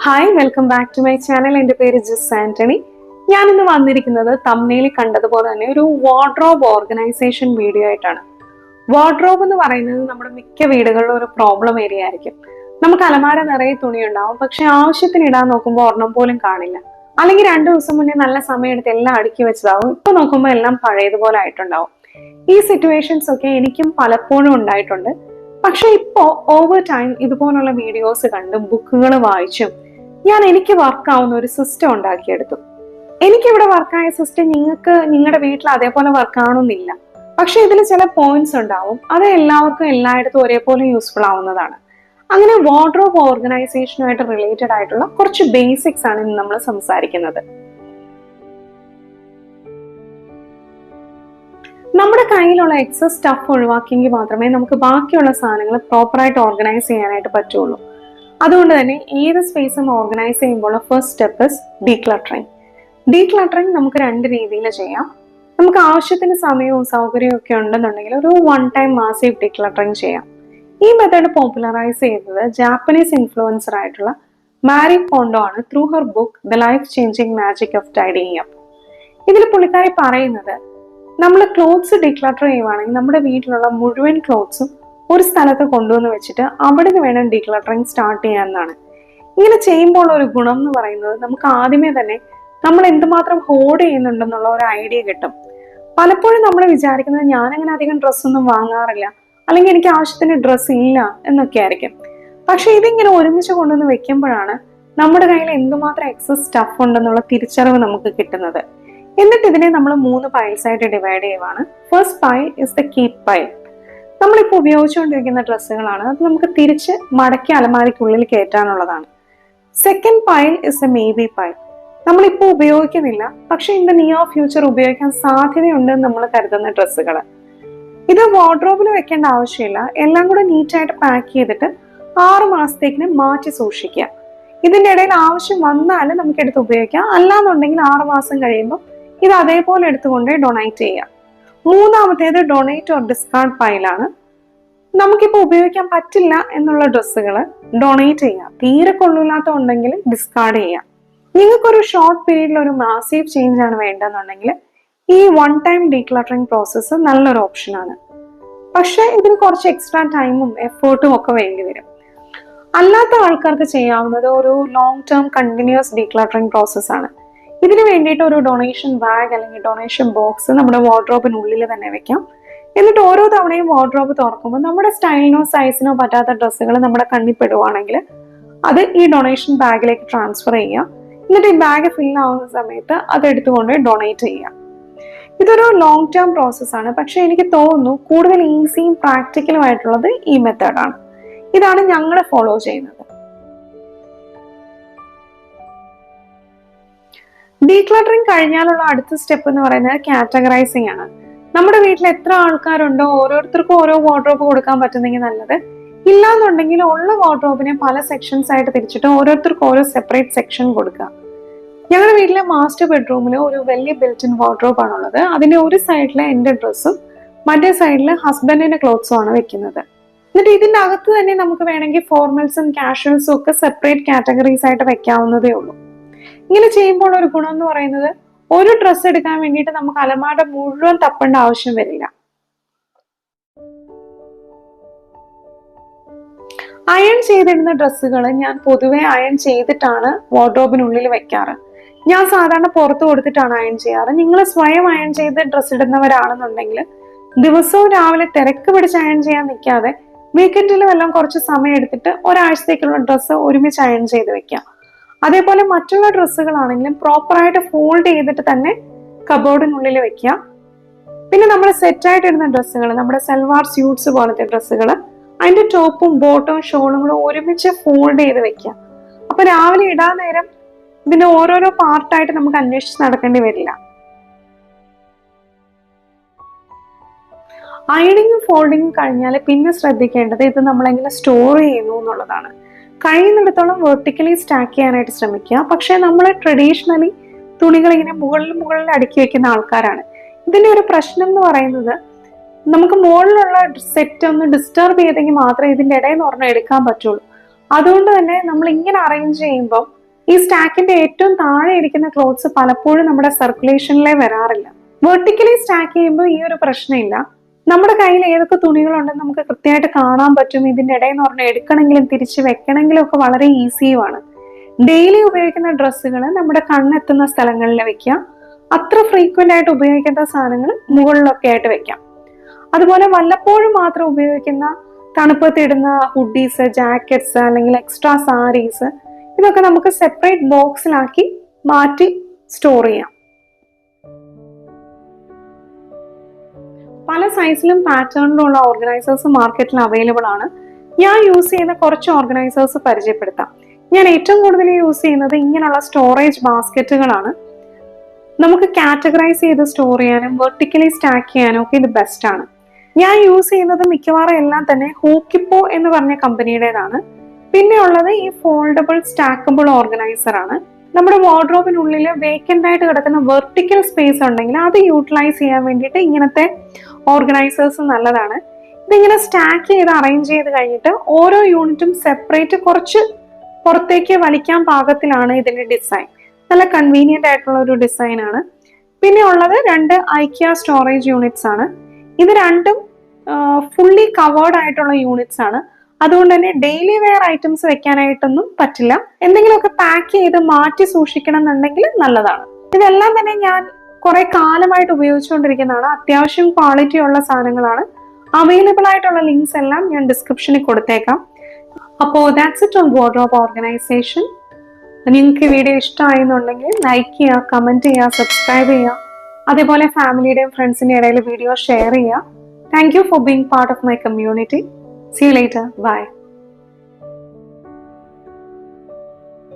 Hi, welcome back to my channel. എൻ്റെ പേര് ജിസ് ആന്റണി. ഞാൻ ഇന്ന് വന്നിരിക്കുന്നത് തംബ്നെയിലിൽ കണ്ടതുപോലെ തന്നെ ഒരു വാർഡ്രോബ് ഓർഗനൈസേഷൻ വീഡിയോ ആയിട്ടാണ്. വാർഡ്രോബ് എന്ന് പറയുന്നത് നമ്മുടെ മിക്ക വീടുകളിലും ഒരു പ്രോബ്ലം ഏരിയ ആയിരിക്കും. നമുക്ക് അലമാര നിറയെ തുണി ഉണ്ടാവും, പക്ഷെ ആവശ്യത്തിന് ഇടാൻ നോക്കുമ്പോൾ ഒരെണ്ണം പോലും കാണില്ല. അല്ലെങ്കിൽ 2 ദിവസം മുന്നേ നല്ല സമയമെടുത്ത് എല്ലാം അടുക്കി വെച്ചതാവും, ഇപ്പൊ നോക്കുമ്പോൾ എല്ലാം പഴയതുപോലെ ആയിട്ടുണ്ടാവും. ഈ സിറ്റുവേഷൻസ് ഒക്കെ എനിക്കും പലപ്പോഴും ഉണ്ടായിട്ടുണ്ട്. പക്ഷെ ഇപ്പോ ഓവർ ടൈം ഇതുപോലുള്ള വീഡിയോസ് കണ്ടും ബുക്കുകൾ വായിച്ചും ഞാൻ എനിക്ക് വർക്കാവുന്ന ഒരു സിസ്റ്റം ഉണ്ടാക്കിയെടുത്തു. എനിക്കിവിടെ വർക്കായ സിസ്റ്റം നിങ്ങൾക്ക് നിങ്ങളുടെ വീട്ടിൽ അതേപോലെ വർക്ക് ആവണമെന്നില്ല. പക്ഷെ ഇതിൽ ചില പോയിന്റ്സ് ഉണ്ടാവും, അത് എല്ലാവർക്കും എല്ലായിടത്തും ഒരേപോലെ യൂസ്ഫുൾ ആവുന്നതാണ്. അങ്ങനെ വാർഡ്രോബ് ഓർഗനൈസേഷനുമായിട്ട് റിലേറ്റഡ് ആയിട്ടുള്ള കുറച്ച് ബേസിക്സ് ആണ് ഇന്ന് നമ്മൾ സംസാരിക്കുന്നത്. നമ്മുടെ കയ്യിലുള്ള എക്സസ് സ്റ്റഫ് ഒഴിവാക്കിയെങ്കിൽ മാത്രമേ നമുക്ക് ബാക്കിയുള്ള സാധനങ്ങൾ പ്രോപ്പറായിട്ട് ഓർഗനൈസ് ചെയ്യാനായിട്ട് പറ്റുള്ളൂ. അതുകൊണ്ട് തന്നെ ഏത് സ്പേസും ഓർഗനൈസ് ചെയ്യുമ്പോൾ first step is decluttering. Decluttering നമുക്ക് 2 രീതിയിൽ ചെയ്യാം. നമുക്ക് ആവശ്യത്തിന് സമയവും സൗകര്യവും ഒക്കെ ഉണ്ടെന്നുണ്ടെങ്കിൽ ഒരു 1 ടൈം മാസീവ് ഡീക്ലട്ടറിങ് ചെയ്യാം. ഈ മെത്തേഡ് പോപ്പുലറൈസ് ചെയ്തത് ജാപ്പനീസ് ഇൻഫ്ലുവൻസർ ആയിട്ടുള്ള മാരി കോണ്ടോ ആണ്, through her book the life changing magic of tidying up. ഇതിൽ പുള്ളിക്കാരി പറയുന്നത്, നമ്മൾ ക്ലോത്ത്സ് ഡീക്ലട്ടർ ചെയ്യുവാണെങ്കിൽ നമ്മുടെ വീട്ടിലുള്ള മുഴുവൻ ക്ലോത്ത്സും ഒരു സ്ഥലത്ത് കൊണ്ടുവന്ന് വെച്ചിട്ട് അവിടെ നിന്ന് വേണം ഡീക്ലട്ടറിങ് സ്റ്റാർട്ട് ചെയ്യാമെന്നാണ്. ഇങ്ങനെ ചെയ്യുമ്പോൾ ഒരു ഗുണം എന്ന് പറയുന്നത്, നമുക്ക് ആദ്യമേ തന്നെ നമ്മൾ എന്തുമാത്രം ഹോൾഡ് ചെയ്യുന്നുണ്ടെന്നുള്ള ഒരു ഐഡിയ കിട്ടും. പലപ്പോഴും നമ്മൾ വിചാരിക്കുന്നത്, ഞാനങ്ങനെ അധികം ഡ്രസ്സൊന്നും വാങ്ങാറില്ല, അല്ലെങ്കിൽ എനിക്ക് ആവശ്യത്തിന് ഡ്രസ്സ് ഇല്ല എന്നൊക്കെ ആയിരിക്കും. പക്ഷെ ഇതിങ്ങനെ ഒരുമിച്ച് കൊണ്ടുവന്ന് വെക്കുമ്പോഴാണ് നമ്മുടെ കയ്യിൽ എന്തുമാത്രം എക്സസ് സ്റ്റഫ് ഉണ്ടെന്നുള്ള തിരിച്ചറിവ് നമുക്ക് കിട്ടുന്നത്. എന്നിട്ട് ഇതിനെ നമ്മൾ 3 പൈൽസ് ആയിട്ട് ഡിവൈഡ് ചെയ്യുവാണ്. First pile is the keep pile. നമ്മളിപ്പോൾ ഉപയോഗിച്ചുകൊണ്ടിരിക്കുന്ന ഡ്രസ്സുകളാണ്, അത് നമുക്ക് തിരിച്ച് മടക്കി അലമാരിക്കുള്ളിൽ കയറ്റാനുള്ളതാണ്. Second pile is the maybe pile. നമ്മളിപ്പോൾ ഉപയോഗിക്കുന്നില്ല, പക്ഷെ ഇൻ ദ നിയർ ഫ്യൂച്ചർ ഉപയോഗിക്കാൻ സാധ്യതയുണ്ടെന്ന് നമ്മൾ കരുതുന്ന ഡ്രസ്സുകൾ. ഇത് വാർഡ്രോബിൽ വെക്കേണ്ട ആവശ്യമില്ല. എല്ലാം കൂടെ നീറ്റായിട്ട് പാക്ക് ചെയ്തിട്ട് 6 മാസത്തേക്കിന് മാറ്റി സൂക്ഷിക്കുക. ഇതിന്റെ ഇടയിൽ ആവശ്യം വന്നാൽ നമുക്ക് എടുത്ത് ഉപയോഗിക്കാം. അല്ലാന്നുണ്ടെങ്കിൽ 6 മാസം കഴിയുമ്പോൾ ഇത് അതേപോലെ എടുത്തുകൊണ്ട് ഡൊണേറ്റ് ചെയ്യാം. മൂന്നാമത്തേത് ഡൊണേറ്റ് ഓർ ഡിസ്കാർഡ് പൈലാണ്. നമുക്കിപ്പോൾ ഉപയോഗിക്കാൻ പറ്റില്ല എന്നുള്ള ഡ്രസ്സുകൾ ഡൊണേറ്റ് ചെയ്യാം. തീരെ കൊള്ളില്ലാത്ത ഉണ്ടെങ്കിൽ ഡിസ്കാർഡ് ചെയ്യാം. നിങ്ങൾക്കൊരു ഷോർട്ട് പീരീഡിൽ ഒരു മാസീവ് ചേഞ്ച് ആണ് വേണ്ടെന്നുണ്ടെങ്കിൽ ഈ 1 ടൈം ഡീക്ലട്ടറിങ് പ്രോസസ്സ് നല്ലൊരു ഓപ്ഷനാണ്. പക്ഷെ ഇതിന് കുറച്ച് എക്സ്ട്രാ ടൈമും എഫേർട്ടും ഒക്കെ വേണ്ടി വരും. അല്ലാത്ത ആൾക്കാർക്ക് ചെയ്യാവുന്നത് ഒരു ലോങ് ടേം കണ്ടിന്യൂസ് ഡീക്ലട്ടറിങ് പ്രോസസ്സാണ്. ഇതിന് വേണ്ടിയിട്ട് ഒരു ഡൊണേഷൻ ബാഗ് അല്ലെങ്കിൽ ഡൊണേഷൻ ബോക്സ് നമ്മുടെ വാർഡ്രോബിനുള്ളിൽ തന്നെ വെക്കാം. എന്നിട്ട് ഓരോ തവണയും വാർഡ്രോബ് തുറക്കുമ്പോൾ നമ്മുടെ സ്റ്റൈലിനോ സൈസിനോ പറ്റാത്ത ഡ്രസ്സുകൾ നമ്മുടെ കണ്ണിൽ പെടുവാണെങ്കിൽ അത് ഈ ഡൊണേഷൻ ബാഗിലേക്ക് ട്രാൻസ്ഫർ ചെയ്യുക. എന്നിട്ട് ഈ ബാഗ് ഫിൽ ആവുന്ന സമയത്ത് അത് എടുത്തുകൊണ്ട് ഡൊണേറ്റ് ചെയ്യുക. ഇതൊരു ലോങ് ടേം പ്രോസസ്സാണ്. പക്ഷെ എനിക്ക് തോന്നുന്നു കൂടുതൽ ഈസിയും പ്രാക്ടിക്കലും ആയിട്ടുള്ളത് ഈ മെത്തേഡാണ്. ഇതാണ് ഞങ്ങൾ ഫോളോ ചെയ്യുന്നത്. ഡീക്ലട്ടറിങ് കഴിഞ്ഞാലുള്ള അടുത്ത സ്റ്റെപ്പ് എന്ന് പറയുന്നത് കാറ്റഗറൈസിങ് ആണ്. നമ്മുടെ വീട്ടിൽ എത്ര ആൾക്കാരുണ്ടോ ഓരോരുത്തർക്കും ഓരോ വാർഡ്രോബ് കൊടുക്കാൻ പറ്റുന്നെങ്കിൽ നല്ലത്. ഇല്ലാന്നുണ്ടെങ്കിൽ ഉള്ള വാർഡ്രോബിനെ പല സെക്ഷൻസ് ആയിട്ട് തിരിച്ചിട്ട് ഓരോരുത്തർക്കും ഓരോ സെപ്പറേറ്റ് സെക്ഷൻ കൊടുക്കുക. ഞങ്ങളുടെ വീട്ടിലെ മാസ്റ്റർ ബെഡ്റൂമിൽ ഒരു വലിയ ബിൽറ്റ് ഇൻ വാർഡ്രോബ് ആണുള്ളത്. അതിന്റെ ഒരു സൈഡിൽ എന്റെ ഡ്രസ്സും മറ്റേ സൈഡിൽ ഹസ്ബൻഡിന്റെ ക്ലോത്ത്സും ആണ് വെക്കുന്നത്. എന്നിട്ട് ഇതിന്റെ അകത്ത് തന്നെ നമുക്ക് വേണമെങ്കിൽ ഫോർമൽസും കാഷ്വൽസും ഒക്കെ സെപ്പറേറ്റ് കാറ്റഗറീസ് ആയിട്ട് വെക്കാവുന്നതേ ഉള്ളൂ. ഇങ്ങനെ ചെയ്യുമ്പോൾ ഒരു ഗുണം എന്ന് പറയുന്നത്, ഒരു ഡ്രസ്സ് എടുക്കാൻ വേണ്ടിയിട്ട് നമുക്ക് അലമാര മുഴുവൻ തപ്പേണ്ട ആവശ്യം വരില്ല. അയൺ ചെയ്തിടുന്ന ഡ്രസ്സുകൾ ഞാൻ പൊതുവെ അയൺ ചെയ്തിട്ടാണ് വാർഡ്രോബിനുള്ളിൽ വെക്കാറ്. ഞാൻ സാധാരണ പുറത്ത് കൊടുത്തിട്ടാണ് അയൺ ചെയ്യാറ്. നിങ്ങൾ സ്വയം അയൺ ചെയ്ത് ഡ്രസ്സ് ഇടുന്നവരാണെന്നുണ്ടെങ്കിൽ ദിവസവും രാവിലെ തിരക്ക് പിടിച്ച് അയൺ ചെയ്യാൻ നിൽക്കാതെ വീക്കെൻഡിൽ വല്ലതും കുറച്ച് സമയം എടുത്തിട്ട് ഒരാഴ്ചത്തേക്കുള്ള ഡ്രസ്സ് ഒരുമിച്ച് അയൺ ചെയ്ത് വെക്കാം. അതേപോലെ മറ്റുള്ള ഡ്രസ്സുകളാണെങ്കിലും പ്രോപ്പറായിട്ട് ഫോൾഡ് ചെയ്തിട്ട് തന്നെ കബോർഡിനുള്ളിൽ വെക്കുക. പിന്നെ നമ്മൾ സെറ്റായിട്ട് ഇടുന്ന ഡ്രസ്സുകൾ, നമ്മുടെ സൽവാർ സ്യൂട്ട്സ് പോലത്തെ ഡ്രസ്സുകൾ, അതിന്റെ ടോപ്പും ബോട്ടവും ഷോളും കൂടെ ഒരുമിച്ച് ഫോൾഡ് ചെയ്ത് വെക്കുക. അപ്പൊ രാവിലെ ഇടാൻ നേരം ഇതിന്റെ ഓരോരോ പാർട്ടായിട്ട് നമുക്ക് അന്വേഷിച്ച് നടക്കേണ്ടി വരില്ല. അയണിങ്ങും ഫോൾഡിങ്ങും കഴിഞ്ഞാൽ പിന്നെ ശ്രദ്ധിക്കേണ്ടത് ഇത് നമ്മളെങ്ങനെ സ്റ്റോർ ചെയ്യുന്നു എന്നുള്ളതാണ്. കഴിയുന്നിടത്തോളം വെർട്ടിക്കലി സ്റ്റാക്ക് ചെയ്യാനായിട്ട് ശ്രമിക്കുക. പക്ഷെ നമ്മൾ ട്രഡീഷണലി തുണികൾ ഇങ്ങനെ മുകളിൽ അടുക്കി വെക്കുന്ന ആൾക്കാരാണ്. ഇതിന്റെ ഒരു പ്രശ്നം എന്ന് പറയുന്നത്, നമുക്ക് മുകളിലുള്ള സെറ്റ് ഒന്ന് ഡിസ്റ്റർബ് ചെയ്തെങ്കിൽ മാത്രമേ ഇതിന്റെ ഇടയിൽ നിന്ന് ഒരെണ്ണം എടുക്കാൻ പറ്റുള്ളൂ. അതുകൊണ്ട് തന്നെ നമ്മൾ ഇങ്ങനെ അറേഞ്ച് ചെയ്യുമ്പോൾ ഈ സ്റ്റാക്കിന്റെ ഏറ്റവും താഴെ ഇരിക്കുന്ന ക്ലോത്ത്സ് പലപ്പോഴും നമ്മുടെ സർക്കുലേഷനിലേ വരാറില്ല. വെർട്ടിക്കലി സ്റ്റാക്ക് ചെയ്യുമ്പോൾ ഈ ഒരു പ്രശ്നമില്ല. നമ്മുടെ കയ്യിൽ ഏതൊക്കെ തുണികളുണ്ടെന്ന് നമുക്ക് കൃത്യമായിട്ട് കാണാൻ പറ്റും. ഇതിന്റെ ഇടയിൽ എന്ന് പറഞ്ഞാൽ എടുക്കണമെങ്കിലും തിരിച്ച് വെക്കണമെങ്കിലും ഒക്കെ വളരെ ഈസിയുമാണ്. ഡെയിലി ഉപയോഗിക്കുന്ന ഡ്രസ്സുകൾ നമ്മുടെ കണ്ണെത്തുന്ന സ്ഥലങ്ങളിൽ വെക്കുക. അത്ര ഫ്രീക്വന്റ് ആയിട്ട് ഉപയോഗിക്കുന്ന സാധനങ്ങൾ മുകളിലൊക്കെ ആയിട്ട് വെക്കാം. അതുപോലെ വല്ലപ്പോഴും മാത്രം ഉപയോഗിക്കുന്ന തണുപ്പത്തിടുന്ന ഹുഡീസ്, ജാക്കറ്റ്സ് അല്ലെങ്കിൽ എക്സ്ട്രാ സാരീസ് ഇതൊക്കെ നമുക്ക് സെപ്പറേറ്റ് ബോക്സിലാക്കി മാറ്റി സ്റ്റോർ ചെയ്യാം. പല സൈസിലും പാറ്റേണിലും ഉള്ള ഓർഗനൈസേഴ്സ് മാർക്കറ്റിൽ അവൈലബിൾ ആണ്. ഞാൻ യൂസ് ചെയ്യുന്ന കുറച്ച് ഓർഗനൈസേഴ്സ് പരിചയപ്പെടുത്താം. ഞാൻ ഏറ്റവും കൂടുതൽ യൂസ് ചെയ്യുന്നത് ഇങ്ങനെയുള്ള സ്റ്റോറേജ് ബാസ്ക്കറ്റുകളാണ്. നമുക്ക് കാറ്റഗറൈസ് ചെയ്ത് സ്റ്റോർ ചെയ്യാനും വെർട്ടിക്കലി സ്റ്റാക്ക് ചെയ്യാനും ഒക്കെ ഇത് ബെസ്റ്റ് ആണ്. ഞാൻ യൂസ് ചെയ്യുന്നത് മിക്കവാറും എല്ലാം തന്നെ ഹോക്കിപ്പോ എന്ന് പറഞ്ഞ കമ്പനിയുടേതാണ്. പിന്നെ ഉള്ളത് ഈ ഫോൾഡബിൾ സ്റ്റാക്കബിൾ ഓർഗനൈസർ ആണ്. നമ്മുടെ വാർഡ്രോബിനുള്ളിൽ വേക്കൻ്റ് ആയിട്ട് കിടക്കുന്ന വെർട്ടിക്കൽ സ്പേസ് ഉണ്ടെങ്കിൽ അത് യൂട്ടിലൈസ് ചെയ്യാൻ വേണ്ടിയിട്ട് ഇങ്ങനത്തെ ഓർഗനൈസേഴ്സ് നല്ലതാണ്. ഇതിങ്ങനെ സ്റ്റാക്ക് ചെയ്ത് അറേഞ്ച് ചെയ്ത് കഴിഞ്ഞിട്ട് ഓരോ യൂണിറ്റും സെപ്പറേറ്റ് കുറച്ച് പുറത്തേക്ക് വലിക്കാൻ പാകത്തിലാണ് ഇതിന്റെ ഡിസൈൻ. നല്ല കൺവീനിയന്റ് ആയിട്ടുള്ള ഒരു ഡിസൈൻ ആണ്. പിന്നെ ഉള്ളത് 2 ഐക്യ സ്റ്റോറേജ് യൂണിറ്റ്സ് ആണ്. ഇത് രണ്ടും ഫുള്ളി കവേർഡ് ആയിട്ടുള്ള യൂണിറ്റ്സ് ആണ്. അതുകൊണ്ട് തന്നെ ഡെയിലി വെയർ ഐറ്റംസ് വെക്കാനായിട്ടൊന്നും പറ്റില്ല. എന്തെങ്കിലുമൊക്കെ പാക്ക് ചെയ്ത് മാറ്റി സൂക്ഷിക്കണം എന്നുണ്ടെങ്കിൽ നല്ലതാണ്. ഇതെല്ലാം തന്നെ ഞാൻ കുറെ കാലമായിട്ട് ഉപയോഗിച്ചുകൊണ്ടിരിക്കുന്നതാണ്. അത്യാവശ്യം ക്വാളിറ്റി ഉള്ള സാധനങ്ങളാണ്. അവൈലബിൾ ആയിട്ടുള്ള ലിങ്ക്സ് എല്ലാം ഞാൻ ഡിസ്ക്രിപ്ഷനിൽ കൊടുത്തേക്കാം. അപ്പോൾ that's it on wardrobe organisation. നിങ്ങൾക്ക് വീഡിയോ ഇഷ്ടമായെന്നുണ്ടെങ്കിൽ ലൈക്ക് ചെയ്യുക, കമന്റ് ചെയ്യുക, സബ്സ്ക്രൈബ് ചെയ്യുക. അതേപോലെ ഫാമിലിയുടെയും ഫ്രണ്ട്സിന്റെ ഇടയിൽ വീഡിയോ ഷെയർ ചെയ്യുക. Thank you for being part of my community. See you later. Bye.